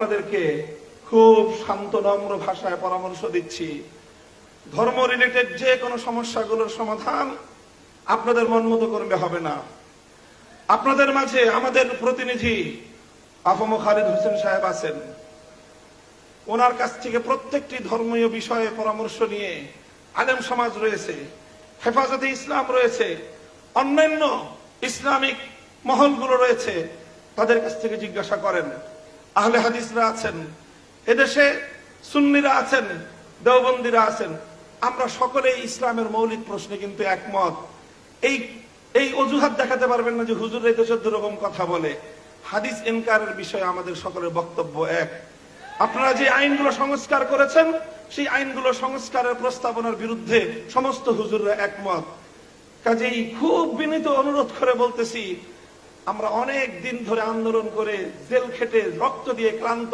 আপনাদেরকে খুব শান্ত নম্র ভাষায় পরামর্শ দিচ্ছি, ধর্ম রিলেটেড যে কোনো সমস্যাগুলোর সমাধান আপনাদের মন মতো করলে হবে না। আপনাদের মাঝে আমাদের প্রতিনিধি আফম খালিদ হোসেন সাহেব আছেন, ওনার কাছ থেকে প্রত্যেকটি ধর্মীয় বিষয়ে পরামর্শ নিয়ে আলেম সমাজ রয়েছে, হেফাজতে ইসলাম রয়েছে, অন্যান্য ইসলামিক মহলগুলো রয়েছে, তাদের কাছ থেকে জিজ্ঞাসা করেন। আহলে হাদিসরা আছেন, এদেশে সুন্নিরা আছেন, দেওবন্দিরা আছেন, আমরা সকলেই ইসলামের মৌলিক প্রশ্নে কিন্তু একমত। এই অজুহাত দেখাতে পারবেন না যে হুজুর এই দেশের দুরকম কথা বলে। হাদিস ইনকারের বিষয়ে আমাদের সকলের বক্তব্য এক। আপনারা যে আইনগুলো সংস্কার করেছেন, সেই আইনগুলো সংস্কারের প্রস্তাবনার বিরুদ্ধে সমস্ত হুজুররা একমত। কাজেই খুব বিনীত অনুরোধ করে বলতেছি, আমরা অনেক দিন ধরে আন্দোলন করে জেল খেটে রক্ত দিয়ে ক্লান্ত